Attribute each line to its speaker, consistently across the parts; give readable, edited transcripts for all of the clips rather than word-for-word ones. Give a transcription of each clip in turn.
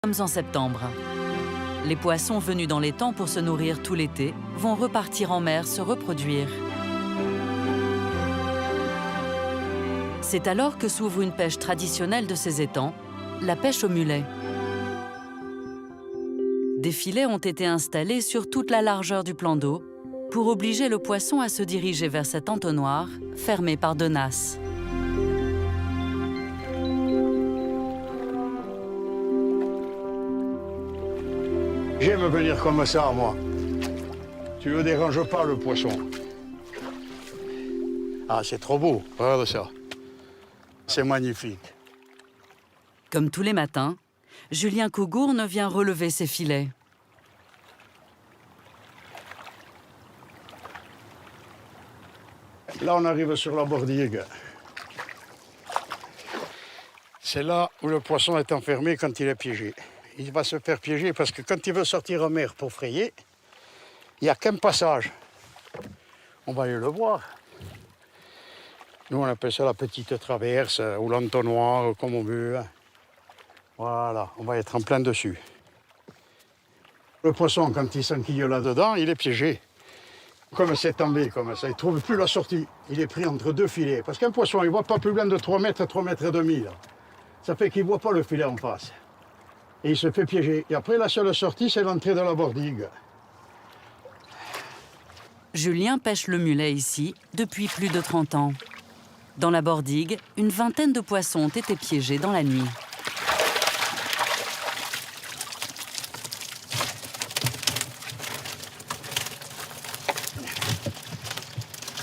Speaker 1: Nous sommes en septembre. Les poissons venus dans l'étang pour se nourrir tout l'été vont repartir en mer se reproduire. C'est alors que s'ouvre une pêche traditionnelle de ces étangs, la pêche au mulet. Des filets ont été installés sur toute la largeur du plan d'eau pour obliger le poisson à se diriger vers cet entonnoir fermé par deux nasses.
Speaker 2: J'aime venir comme ça, moi. Tu ne déranges pas le poisson. Ah, c'est trop beau, regarde ça. C'est magnifique.
Speaker 1: Comme tous les matins, Julien Cougourne vient relever ses filets.
Speaker 2: Là, on arrive sur la bordigue. C'est là où le poisson est enfermé quand il est piégé. Il va se faire piéger parce que quand il veut sortir en mer pour frayer, il n'y a qu'un passage. On va aller le voir. Nous, on appelle ça la petite traverse ou l'entonnoir, comme on veut. Voilà, on va être en plein dessus. Le poisson, quand il s'enquille là-dedans, il est piégé. Comme c'est tombé, comme ça, il ne trouve plus la sortie. Il est pris entre deux filets. Parce qu'un poisson, il ne voit pas plus loin de 3 mètres, 3 mètres et demi. Là. Ça fait qu'il ne voit pas le filet en face. Et il se fait piéger. Et après, la seule sortie, c'est l'entrée de la bordigue.
Speaker 1: Julien pêche le mulet ici depuis plus de 30 ans. Dans la bordigue, une vingtaine de poissons ont été piégés dans la nuit.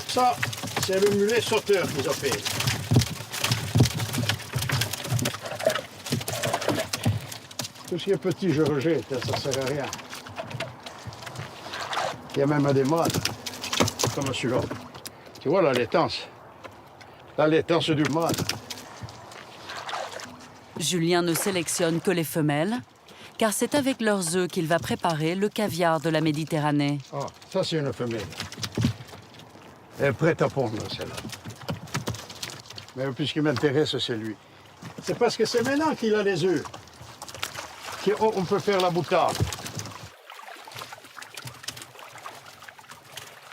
Speaker 2: Ça, c'est le mulet sauteur qu'ils appellent. Tout ce qui est petit, je rejette, ça ne sert à rien. Il y a même des mâles, comme celui-là. Tu vois la laitance du mâle.
Speaker 1: Julien ne sélectionne que les femelles, car c'est avec leurs œufs qu'il va préparer le caviar de la Méditerranée.
Speaker 2: Ah, ça c'est une femelle. Elle est prête à pondre, celle-là. Mais le plus qui m'intéresse, c'est lui. C'est parce que c'est maintenant qu'il a les œufs qu'on peut faire la boutarde.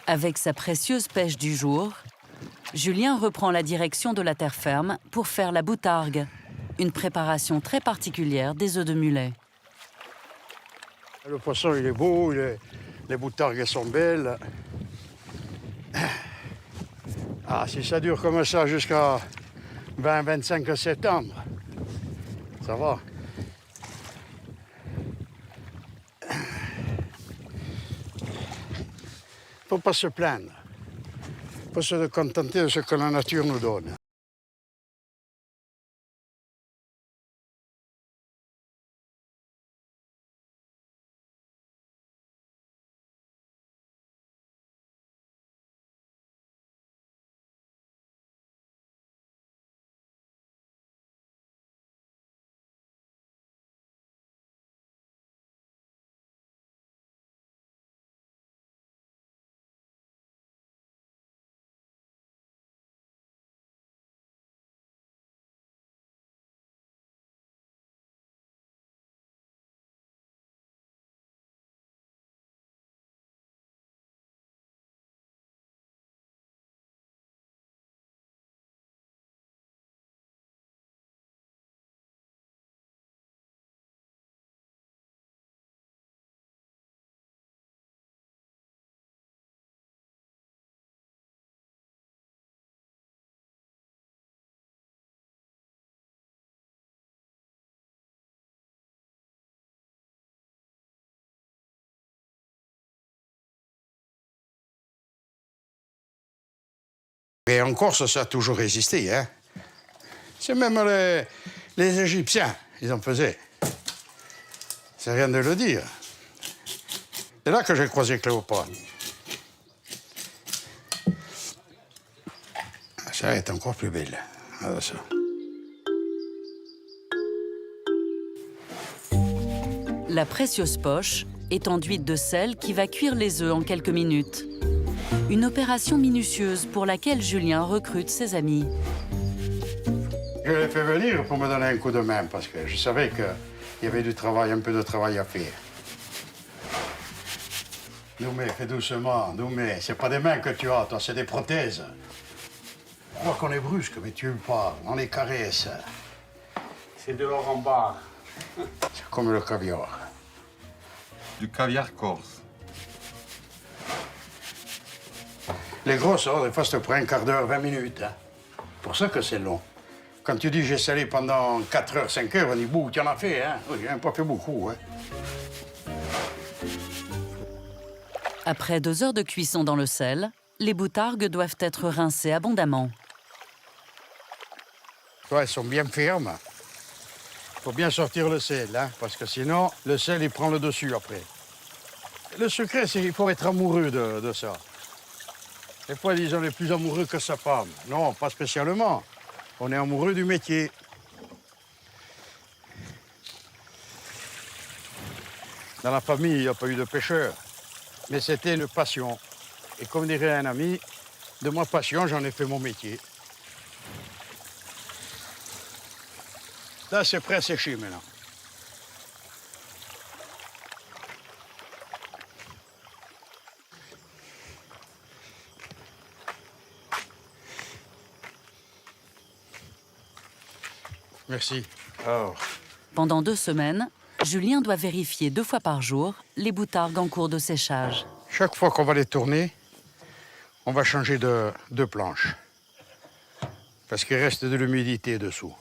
Speaker 1: Avec sa précieuse pêche du jour, Julien reprend la direction de la terre ferme pour faire la boutargue, une préparation très particulière des œufs de mulet.
Speaker 2: Le poisson, il est beau, les boutargues sont belles. Ah, si ça dure comme ça jusqu'à 20-25 septembre, ça va. Il ne faut pas se plaindre. Il faut se contenter de ce que la nature nous donne. Et en Corse, ça a toujours résisté. Hein. C'est même les Égyptiens, ils en faisaient. C'est rien de le dire. C'est là que j'ai croisé Cléopâtre. Ça est encore plus belle. Voilà ça.
Speaker 1: La précieuse poche est enduite de sel qui va cuire les œufs en quelques minutes. Une opération minutieuse pour laquelle Julien recrute ses amis.
Speaker 2: Je l'ai fait venir pour me donner un coup de main parce que je savais qu'il y avait du travail, un peu de travail à faire. Noumé, fais doucement, Noumé. C'est pas des mains que tu as, toi, c'est des prothèses. Je crois qu'on est brusque, mais tu pas. On les caresse.
Speaker 3: C'est de l'or en barre.
Speaker 2: C'est comme le caviar.
Speaker 4: Du caviar corse.
Speaker 2: Les grosses, des fois, ça te prend un quart d'heure, 20 minutes. Hein. Pour ça que c'est long. Quand tu dis j'ai salé pendant 4 heures, 5 heures, on dit bouh, tu en as fait, hein? Oui, j'en ai pas fait beaucoup, hein.
Speaker 1: Après 2 heures de cuisson dans le sel, les boutargues doivent être rincées abondamment.
Speaker 2: Toi, elles sont bien fermes. Il faut bien sortir le sel, hein, parce que sinon, le sel, il prend le dessus après. Le secret, c'est qu'il faut être amoureux de ça. Des fois, ils sont les plus amoureux que sa femme. Non, pas spécialement. On est amoureux du métier. Dans la famille, il n'y a pas eu de pêcheurs. Mais c'était une passion. Et comme dirait un ami, de ma passion, j'en ai fait mon métier. Là, c'est prêt à sécher maintenant. Merci. Alors,
Speaker 1: Pendant 2 semaines, Julien doit vérifier 2 fois par jour les boutargues en cours de séchage.
Speaker 2: chaque fois qu'on va les tourner, on va changer de planche. Parce qu'il reste de l'humidité dessous.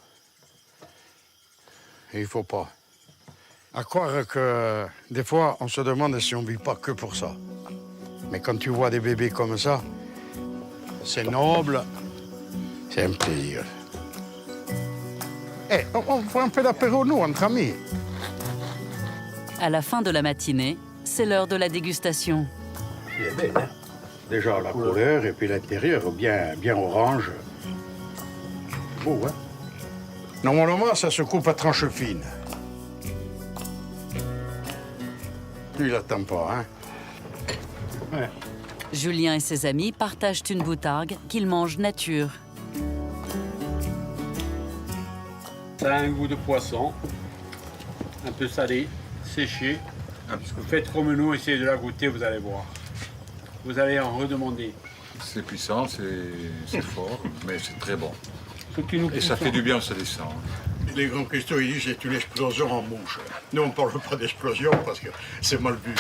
Speaker 2: Et il faut pas. À croire que des fois, on se demande si on ne vit pas que pour ça. Mais quand tu vois des bébés comme ça, c'est noble, c'est un plaisir. Eh, on fait un peu d'apéro, nous, entre amis.
Speaker 1: À la fin de la matinée, c'est l'heure de la dégustation.
Speaker 2: Il est belle, hein? Déjà la couleur et puis l'intérieur bien orange. Beau, hein? Normalement, ça se coupe à tranches fines. Lui, il n'attend pas, hein? Ouais.
Speaker 1: Julien et ses amis partagent une boutargue qu'ils mangent nature.
Speaker 3: Ça a un goût de poisson, un peu salé, séché. Vous faites comme nous, essayez de la goûter, vous allez voir. Vous allez en redemander.
Speaker 4: C'est puissant, c'est fort, mais c'est très bon.
Speaker 3: Ce qui nous
Speaker 4: Et ça
Speaker 3: pousse
Speaker 4: fait du bien, ça descend.
Speaker 2: Les grands cristaux, ils disent c'est une explosion en bouche. Nous, on ne parle pas d'explosion parce que c'est mal vu.